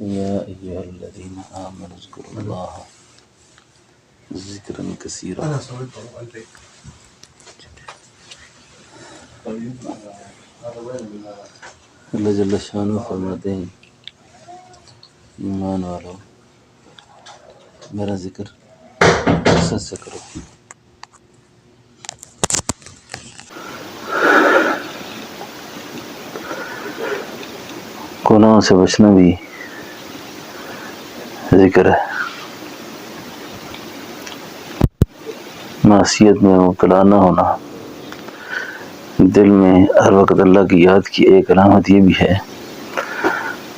يا أيها الذين آمنوا اذكروا الله ذكرا كثيرا. اللہ جل شانہ فرماتے ہیں ایمان والو میرا ذکر کثرت سے کرو. گناہوں سے بچنا بھی ذکر ہے. معصیت میں مبتلا نہ ہونا. دل میں ہر وقت اللہ کی یاد کی ایک علامت یہ بھی ہے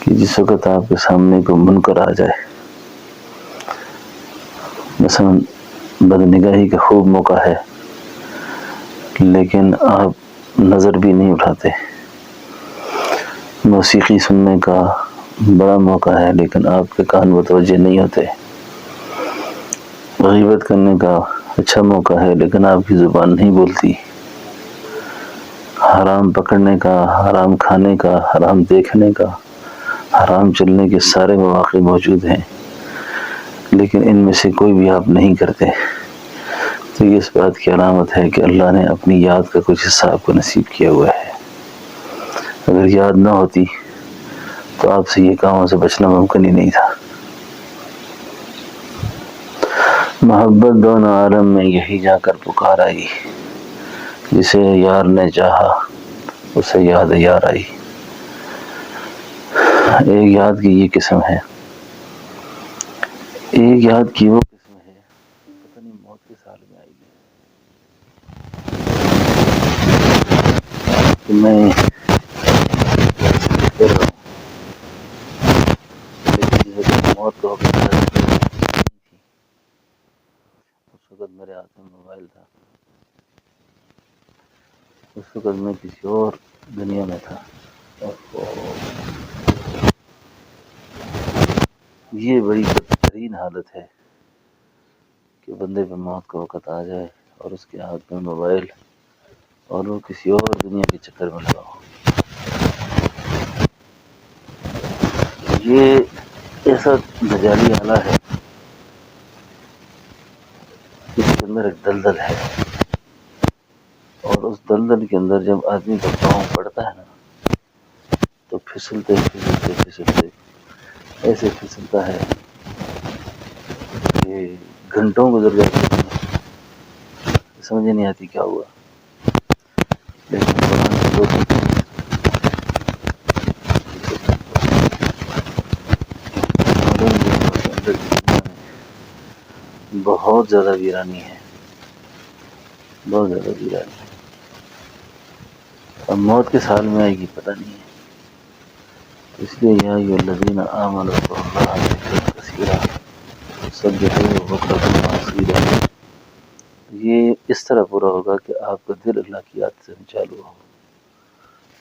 کہ جس وقت آپ کے سامنے کوئی منکر آ جائے، مثلا بدنگاہی کا خوب موقع ہے لیکن آپ نظر بھی نہیں اٹھاتے، موسیقی سننے کا بڑا موقع ہے لیکن آپ کے کان متوجہ نہیں ہوتے، غیبت کرنے کا اچھا موقع ہے لیکن آپ کی زبان نہیں بولتی، حرام پکڑنے کا، حرام کھانے کا، حرام دیکھنے کا، حرام چلنے کے سارے مواقع موجود ہیں لیکن ان میں سے کوئی بھی آپ نہیں کرتے. تو یہ اس بات کی علامت ہے کہ اللہ نے اپنی یاد کا کچھ حصہ آپ کو نصیب کیا ہوا ہے. اگر یاد نہ ہوتی تو آپ سے یہ کاموں سے بچنا ممکن ہی نہیں تھا. محبت دونوں عالم میں یہی جا کر پکار آئی، جسے یار نے چاہا اسے یاد یار آئی. ایک یاد کی یہ قسم ہے، ایک یاد کی وہ قسم ہے پتہ نہیں موت کے سال میں آئی ہے کہ میں کر رہا ہوں لیکن جس وقت موت کا وقت آیا اس وقت میرے ہاتھ میں موبائل تھا، اس وقت میں کسی اور دنیا میں تھا. یہ بڑی بدترین حالت ہے کہ بندے پہ موت کا وقت آ جائے اور اس کے ہاتھ میں موبائل اور وہ کسی اور دنیا کے چکر میں لگا ہو. یہ ایسا نجالی آلہ ہے، اس کے اندر ایک دلدل ہے اور اس دلدل کے اندر جب آدمی کا پاؤں پڑتا ہے نا تو پھسلتے پھسلتے پھسلتے ایسے پھسلتا ہے کہ گھنٹوں گزر جاتے ہیں، سمجھ نہیں آتی کیا ہوا. لیکن قرآن کی دوسری بہت زیادہ ویرانی ہے، بہت زیادہ ویرانی ہے. اب موت کے سال میں آئے گی پتہ نہیں ہے. اس لیے یا ایھا الذین آمنوا اذکروا اللہ ذکرا کثیرا سبحوہ بکرۃ واصیلا. یہ اس طرح پورا ہوگا کہ آپ کا دل اللہ کی یاد سے چالو ہو،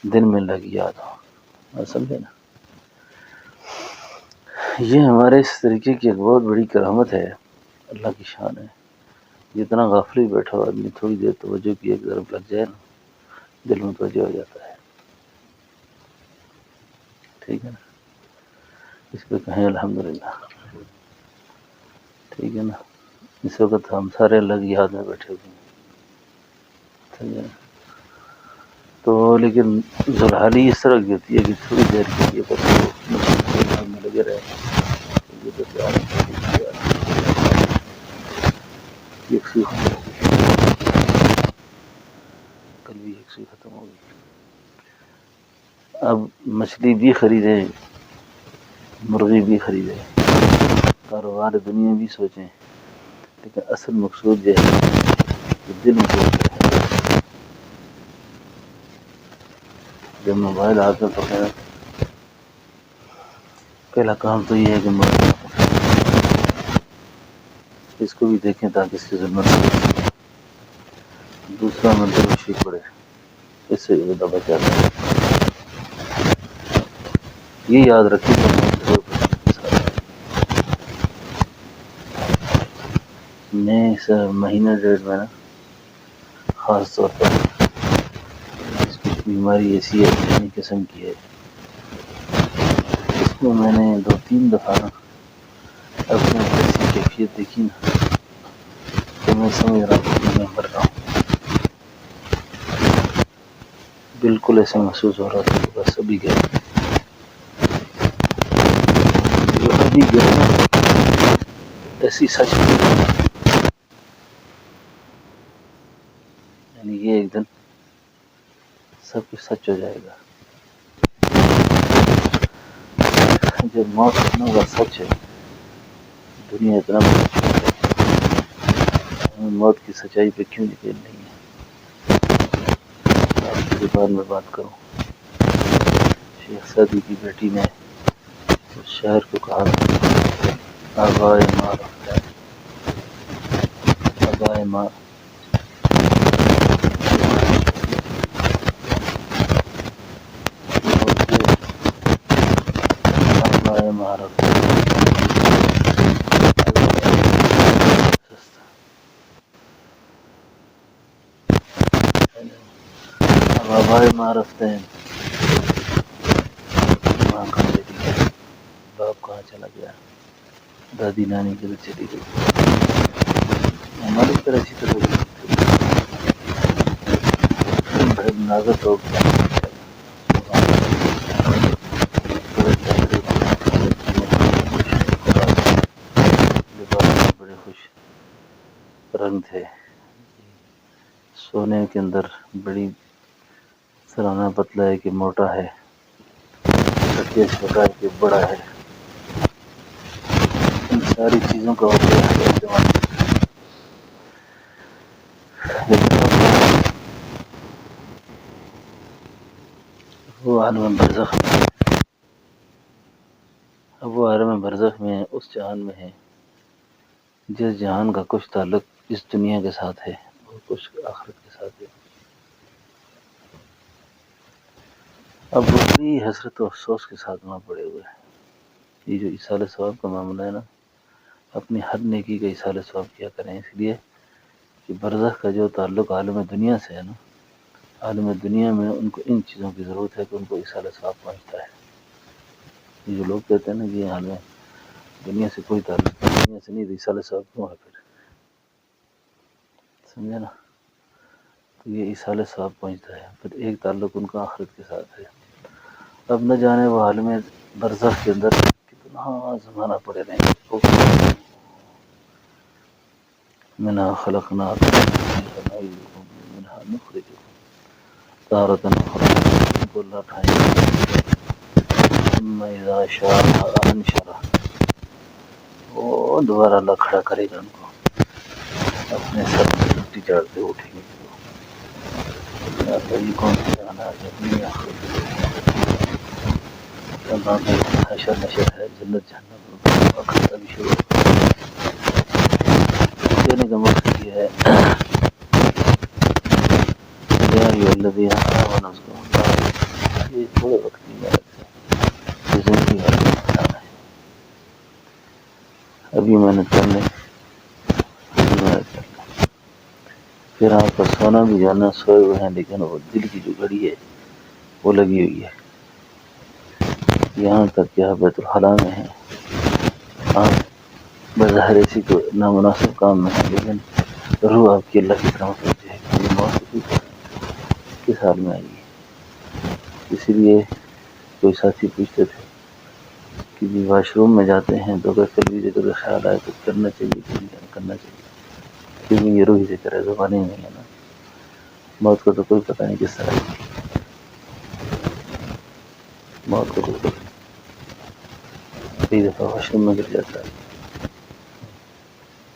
دل میں اللہ کی یاد ہو. آپ سمجھے نا؟ یہ ہمارے اس طریقے کی ایک بہت بڑی کرامت ہے، اللہ کی شان ہے. جتنا غافل بیٹھا ہو آدمی تھوڑی دیر توجہ کی ایک طرف لگ جائے نا دل متوجہ ہو جاتا ہے. ٹھیک ہے نا؟ اس پہ کہیں الحمدللہ. ٹھیک ہے نا؟ اس وقت ہم سارے اللہ کی یاد میں بیٹھے ہوئے ہیں. ٹھیک ہے نا؟ تو لیکن ذوالحالی اس طرح کی ہوتی ہے کہ تھوڑی دیر کے لیے بس وہ میں لگے رہے یکسوئی ختم ہو گئی، کل بھی یکسوئی ختم ہو گئی. اب مچھلی بھی خریدیں، مرغی بھی خریدیں، کاروبار دنیا بھی سوچیں، لیکن اصل مقصود یہ ہے کہ دل میں سوچ رہے ہیں. جب موبائل ہاتھ میں پکڑا پہلا کام تو یہ ہے کہ موبائل اس کو بھی دیکھیں تاکہ اس کی ضرورت ہو. دوسرا منتر شریف پڑھے، اس سے زیادہ بچاتا ہے. یہ یاد رکھیں میں اس مہینہ ڈیڑھ میں نا خاص طور پر اس کی بیماری ایسی ہے، نئی قسم کی ہے، اس میں میں نے 2-3 دفعہ اپنے ایسی کیفیت دیکھی نا کہ میں سمجھ رہا ہوں کہ میں مر رہا ہوں. بالکل ایسا محسوس ہو رہا تھا کہ بس ابھی گیا جو ابھی گیا نا، ایسی سچ نہیں. یعنی یہ ایک دن سب کچھ سچ ہو جائے گا. جب موت اتنا بڑا سچ ہے، دنیا اتنا بڑا سچ ہے، ہمیں موت کی سچائی پہ کیوں یقین نہیں ہے؟ آپ کے بعد میں بات کروں. شیخ سعدی کی بیٹی نے اس شاعر کو کہا آبائے ماں رفتہ ہے، آبائے ماں آبائے ماں رفتہ ہے. اب آبائے ماں رفتہ ہے، ماں کہاں چلی گئی، باپ کہاں چلا گیا، دادی نانی کدھر چلی گئی. ہماری طرح اسی طرح ناظر لوگ بڑے خوش رنگ تھے. سونے کے اندر بڑی سرانا پتلا ہے کہ موٹا ہے، سکے چھوٹا ہے کہ بڑا ہے. ان ساری چیزوں کا ہوتا ہے ایک زمانے. وہ عالم برزخ میں، اب وہ عالم برزخ میں اس جہان میں ہے جس جہان کا کچھ تعلق اس دنیا کے ساتھ ہے اور کچھ آخرت کے ساتھ ہے. اب وہ بھی حسرت و افسوس کے ساتھ وہاں پڑے ہوئے ہیں. یہ جو ایصال ثواب کا معاملہ ہے نا، اپنی ہر نیکی کا ایصال ثواب کیا کریں، اس لیے کہ برزخ کا جو تعلق عالم دنیا سے ہے نا، عالم دنیا میں ان کو ان چیزوں کی ضرورت ہے کہ ان کو ایصال ثواب پہنچتا ہے. یہ جو لوگ کہتے ہیں نا کہ یہ عالم دنیا سے کوئی تعلق نہیں، دنیا سے نہیں، ایصال ثواب کیوں ہے پھر؟ سمجھے نا؟ تو یہ ایصال ثواب پہنچتا ہے. پھر ایک تعلق ان کا آخرت کے ساتھ ہے. اب نہ جانے وہ عالم برزخ کے اندر کتنا زمانہ پڑے رہیں گے. منها خلقناکم منها نخرجکم تارة أخرى، ان کو اللہ اٹھائیں گے. ثم اذا شاء انشرہ، وہ دوبارہ اللہ کھڑا کرے گا ان کو، اپنے سر پہ مٹی چاڑتے اٹھیں گے. یہ کون سی جان ہے اپنی آخرت کا حشر نشر ہے، جنت جہنم وقت ابھی شروع کہنے کا مقصد یہ ہے یا ایھا الذین آمنوا اذکروا اللہ. یہ تھوڑے وقت کی محنت ہے، یہ زندگی بھر کا امتحان ہے. ابھی محنت کر لیں، ابھی محنت کر لیں. پھر آپ کا سونا بھی جانا سوئے ہوئے ہیں، لیکن وہ دل کی جو گھڑی ہے وہ لگی ہوئی ہے. یہاں تک کہ آپ بیت الخلاء میں ہیں، آپ بظاہر اسی کو نامناسب کام میں ہیں، لیکن روح آپ کی اللہ کی طرف ہوتی ہے کہ یہ موت کس حال میں آئی ہے. اسی لیے کوئی ساتھی پوچھتے تھے کہ جی واش روم میں جاتے ہیں تو اگر کبھی ذکر کا خیال آئے تو کرنا چاہیے کہ نہیں کرنا چاہیے، کیونکہ یہ روحی ذکر ہے، زبانی نہیں ہے نا. موت کو تو کوئی پتہ نہیں کس طرح ہے. موت کو کوئی پتہ نہیں. کئی دفعہ واش روم میں گر جاتا ہے،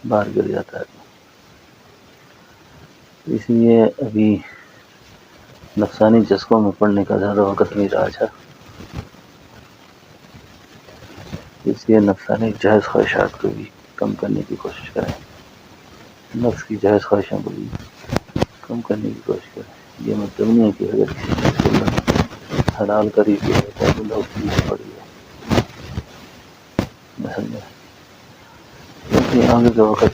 باہر گر جاتا ہے. اس لیے ابھی نفسانی چسکوں میں پڑنے کا زیادہ وقت نہیں رہا. اچھا، اس لیے نفسانی جائز خواہشات کو بھی کم کرنے کی کوشش کریں، نفس کی جائز خواہشوں کو بھی کم کرنے کی کوشش کریں. یہ مطلب نہیں ہے کہ اگر کسی چیز کو اللہ حلال کر ہی دیا ہے تو اللہ اس کی پڑ گیا. میں سمجھا، کیونکہ آگے کا وقت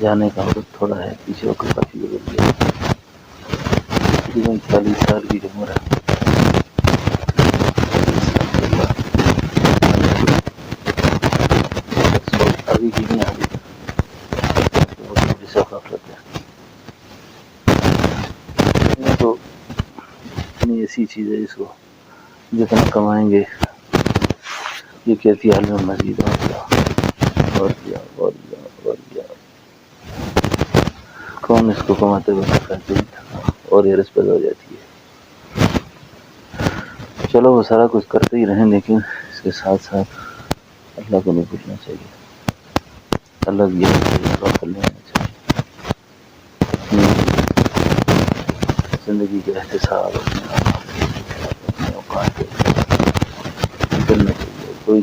جانے کا وقت تھوڑا ہے، پیچھے وقت کافی گزر گیا. تقریباً 40 سال کی جو عمر ہے، ایسی چیز ہے اس کو جتنا کمائیں گے یہ کہتی حال میں مزید اور کیا کون اس کو کماتے ہوئے کرتے اور یہ رس پیدا ہو جاتی ہے. چلو وہ سارا کچھ کرتے ہی رہیں لیکن اس کے ساتھ ساتھ اللہ کو نہیں بھولنا چاہیے. اللہ کی لینا چاہیے. زندگی کے احتساب اپنے اوقات کرنا چاہیے. کوئی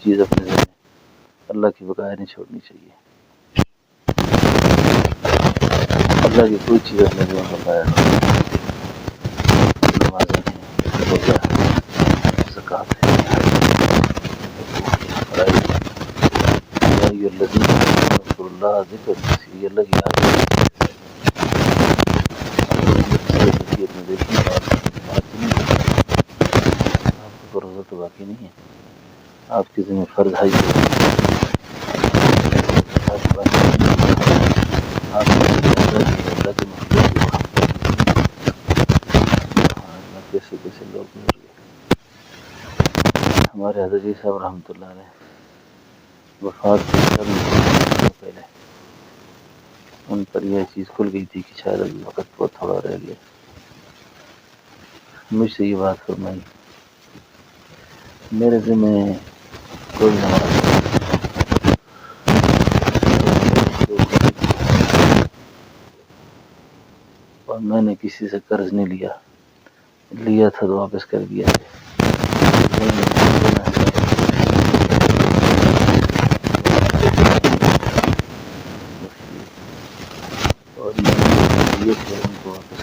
چیز اپنے ذہن اللہ کی بقایا نہیں چھوڑنی چاہیے. اللہ کی کوئی چیز اپنے ذہن بقایا نمازیں ہیں روزہ ہے زکوٰۃ ہے فرائی الذین اذکروا اللہ ذکر کثیر اللہ کی یاد میں دیکھیں آپ کو روزہ تو باقی نہیں ہے. آپ کے ذمہ فرض ہے کیسے کیسے لوگ گزر گئے. ہمارے حضرت جی صاحب رحمۃ اللہ علیہ وفات سے پہلے ان پر یہ چیز کھل گئی تھی کہ شاید ابھی وقت بہت تھوڑا رہ گیا. مجھ سے یہ بات فرمائی میرے ذمہ کوئی نماز اور میں نے کسی سے قرض نہیں لیا تھا تو واپس کر دیا ہے. اور میں یہ تھے ان کو واپس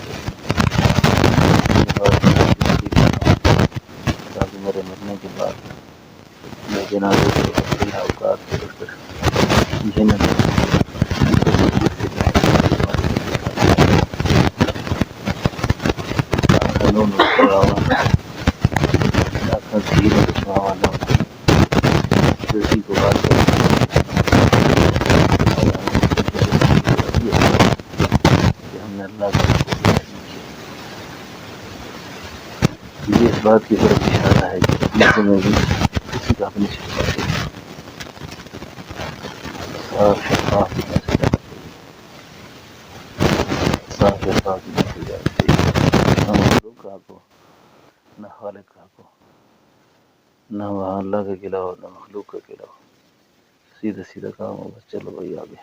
تاکہ میرے مرنے کے بعد میں جنازے کے اوقات یہ اس بات کی طرف اشارہ ہے کہ اپنے میں بھی کسی کا اپنی صاف شفاف نہ مخلوق کا کو نہ خالق کا کو نہ وہاں اللہ کا قلعہ ہو نہ مخلوق کا قلعہ ہو. سیدھا سیدھا کام ہوگا. چلو بھائی آگے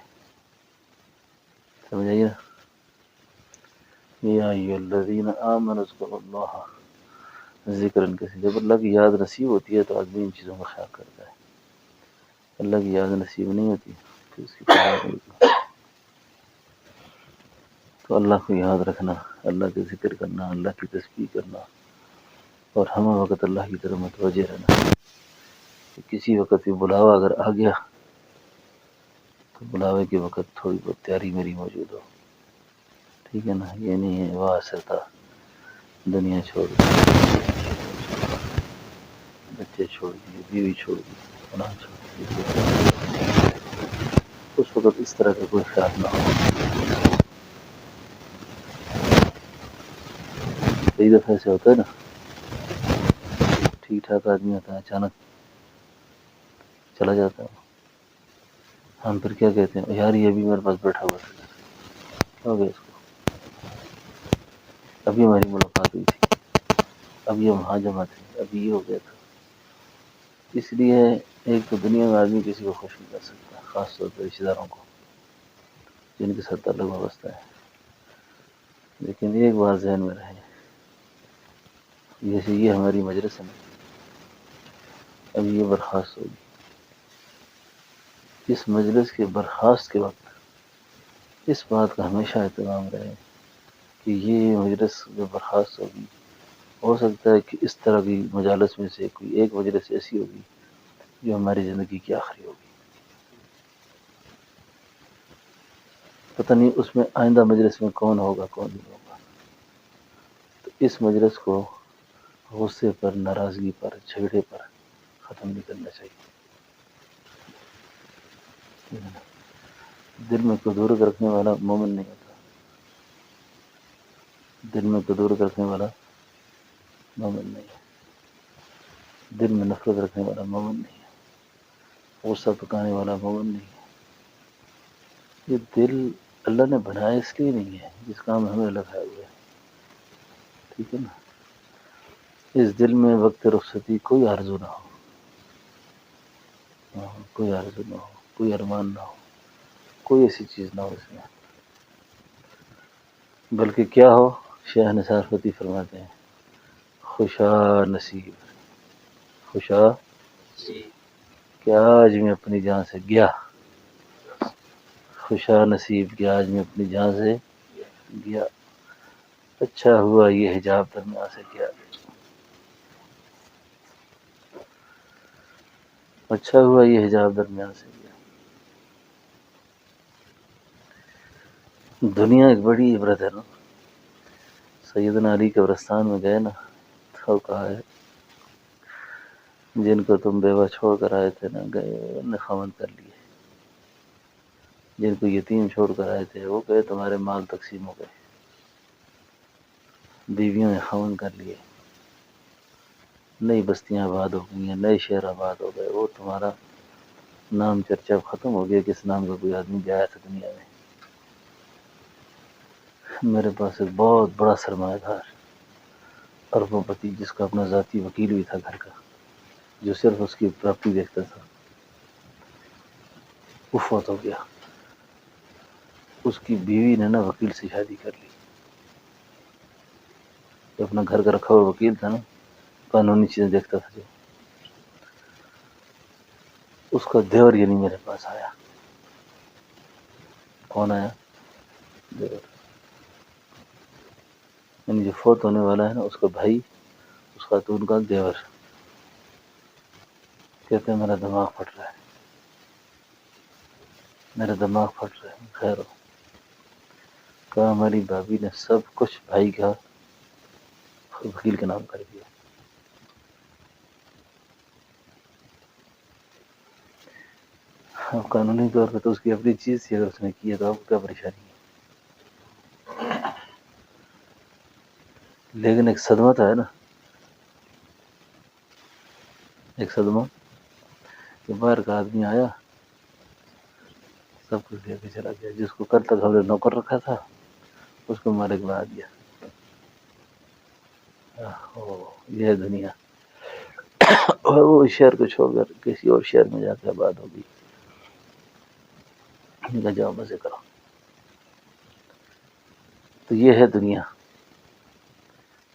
سمجھ آئیے نا. یا ایھا الذین آمنوا اذکروا اللہ ذکرا کثیرا. جب اللہ کی یاد نصیب ہوتی ہے تو آدمی ان چیزوں کا خیال کرتا ہے. اللہ کی یاد نصیب نہیں ہوتی تو اس کی پرواہ نہیں ہوتی. تو اللہ کو یاد رکھنا, اللہ کا ذکر کرنا, اللہ کی تسبیح کرنا اور ہمہ وقت اللہ کی طرف متوجہ رہنا. کسی وقت بھی بلاوا اگر آ گیا تو بلاوے کے وقت تھوڑی بہت تیاری میری موجود ہو. ٹھیک ہے نا. یہ نہیں ہے واہ سرتا دنیا چھوڑ دی, بچے چھوڑ دیے, بیوی چھوڑ دی, فلاں چھوڑ دی. اس وقت اس طرح کا کوئی خیال نہ ہو. کئی دفعہ ایسے ہوتا ہے نا, ٹھیک ٹھاک آدمی ہوتا ہے اچانک چلا جاتا ہے. ہم پھر کیا کہتے ہیں, یار یہ ابھی میرے پاس بیٹھا ہوا تھا, کیا ہو گیا اس کو, ابھی ہماری ملاقات ہوئی تھی, ابھی ہم وہاں جمع تھے, ابھی یہ ہو گیا تھا. اس لیے ایک تو دنیا میں آدمی کسی کو خوش نہیں کر سکتا, خاص طور پر رشتہ داروں کو جن کے ساتھ تعلق وابستہ ہے. لیکن ایک بات ذہن میں رہے, جیسے یہ ہماری مجلس ہے, اب یہ برخاست ہوگی. اس مجلس کے برخاست کے وقت اس بات کا ہمیشہ اہتمام رہے کہ یہ مجلس جو برخاست ہوگی, ہو سکتا ہے کہ اس طرح کی مجالس میں سے کوئی ایک مجلس ایسی ہوگی جو ہماری زندگی کی آخری ہوگی. پتہ نہیں اس میں آئندہ مجلس میں کون ہوگا کون نہیں ہوگا. تو اس مجلس کو غصے پر, ناراضگی پر, جھگڑے پر ختم نہیں کرنا چاہیے. دل میں کدورت رکھنے والا مومن نہیں ہوتا. دل میں کدورت رکھنے والا مومن نہیں ہے، دل میں نفرت رکھنے والا مومن نہیں ہے، غصہ پکانے والا مومن نہیں ہے۔ یہ دل اللہ نے بنایا اس لیے نہیں ہے جس کام میں ہمیں لگایا ہوا ہے، ٹھیک ہے نا۔ اس دل میں وقت رخصتی کوئی آرزو نہ ہو، کوئی آرزو نہ ہو، کوئی ارمان نہ ہو، کوئی ایسی چیز نہ ہو اس میں، بلکہ کیا ہو، شیخ نثار فتح فرماتے ہیں خوشا نصیب، خوشا کہ آج میں اپنی جان سے گیا، خوشا نصیب کہ آج میں اپنی جان سے گیا، اچھا ہوا یہ حجاب درمیان سے گیا، اچھا ہوا یہ حجاب درمیان سے گیا۔ دنیا ایک بڑی عبرت ہے نا۔ سیدنا علی قبرستان میں گئے نا تو کہا ہے جن کو تم بیوہ چھوڑ کر آئے تھے نا گئے انہوں نے خاوند کر لیے، جن کو یتیم چھوڑ کر آئے تھے وہ گئے تمہارے مال تقسیم ہو گئے، بیویوں نے خاوند کر لیے، نئی بستیاں آباد ہو گئی ہیں، نئے شہر آباد ہو گئے، وہ تمہارا نام چرچا ختم ہو گیا، کس نام کا کوئی آدمی بھی آیا تھا دنیا میں۔ میرے پاس ایک بہت بڑا سرمایہ دار اربوں پتی جس کا اپنا ذاتی وکیل بھی تھا گھر کا، جو صرف اس کی پراپرٹی دیکھتا تھا، وہ فوت ہو گیا۔ اس کی بیوی نے نا وکیل سے شادی کر لی، جو اپنا گھر کا رکھا ہوا وکیل تھا نا، قانونی چیزیں دیکھتا تھا جو، اس کا دیور یعنی میرے پاس آیا۔ کون آیا؟ دیور، یعنی جو فوت ہونے والا ہے نا اس کا بھائی، اس خاتون کا دیور۔ کہتے ہیں میرا دماغ پھٹ رہا ہے، میرا دماغ پھٹ رہا ہے، خیر ہو۔ کہا ہماری بھابھی نے سب کچھ بھائی کا وکیل کے نام کر دیا۔ اب قانونی طور پہ تو اس کی اپنی چیز تھی، اگر اس نے کیا تو آپ کو کیا پریشانی ہے، لیکن ایک صدمہ تو ہے نا، ایک صدمہ کہ باہر کا آدمی آیا سب کچھ لے کے چلا گیا، جس کو کل تک ہم نے نوکر رکھا تھا اس کو مالک بنا دیا۔ یہ ہے دنیا، اور وہ اس شہر کو چھوڑ کر کسی اور شہر میں جا کے آباد ہوگی، ان کا جاؤ مزے کرو۔ تو یہ ہے دنیا۔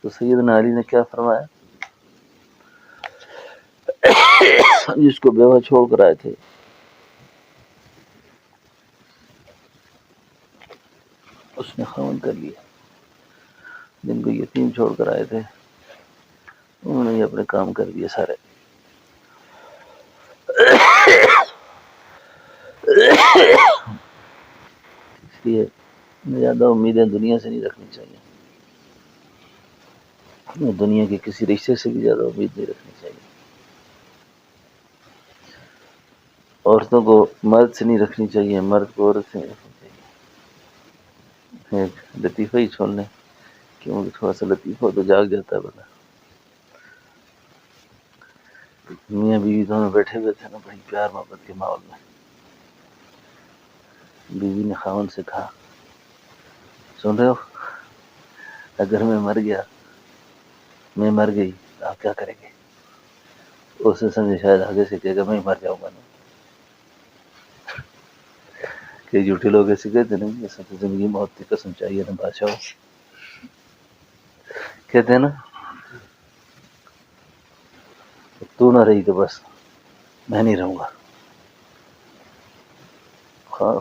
تو سیدنا علی نے کیا فرمایا، جس کو بیوہ چھوڑ کر آئے تھے اس نے خاوند کر لیا، جن کو یتیم چھوڑ کر آئے تھے انہوں نے اپنے کام کر دیے سارے۔ اس لیے زیادہ امیدیں دنیا سے نہیں رکھنی چاہیے، دنیا کے کسی رشتے سے بھی زیادہ امید نہیں رکھنی چاہیے، عورتوں کو مرد سے نہیں رکھنی چاہیے، مرد کو عورت سے نہیں رکھنی چاہیے۔ ایک لطیفہ ہی چھوڑ لیں، کیونکہ تھوڑا سا لطیفہ تو جاگ جاتا ہے بندہ۔ میاں بیوی دونوں بیٹھے ہوئے تھے نا بڑی پیار محبت کے ماحول میں، بیوی نے خاوند سے کہا سن رہے ہو، اگر میں مر گیا، میں مر گئی تو آپ کیا کریں گے؟ اس نے سمجھے شاید آگے سے کہے گا میں مر جاؤں گا نا، کہ جھوٹے لوگ ایسے کہتے نہیں جیسا تو زندگی موت کی قسم چاہیے نا بادشاہ، کہتے ہیں نا تو نہ رہی تو بس میں نہیں رہوں گا۔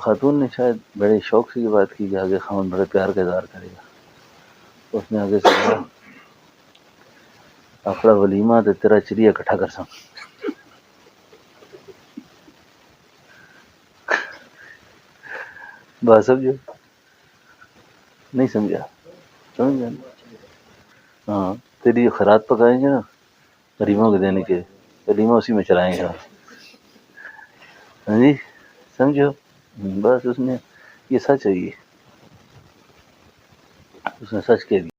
خاتون نے شاید بڑے شوق سے یہ بات کی کہ آگے خاوند بڑے پیار کا اظہار کرے گا، اس نے آگے سے کہا اپنا ولیمہ تے تیرا چڑیا اکٹھا کر سا۔ بات سمجھو، نہیں سمجھا؟ سمجھ گیا؟ ہاں، تیری خیرات پکائیں گے نا غریبوں کو دینے کے، ولیمہ اسی میں چلائیں گے، ہاں جی سمجھو۔ بس اس نے، یہ سچ ہے، یہ اس نے سچ کہہ دیا۔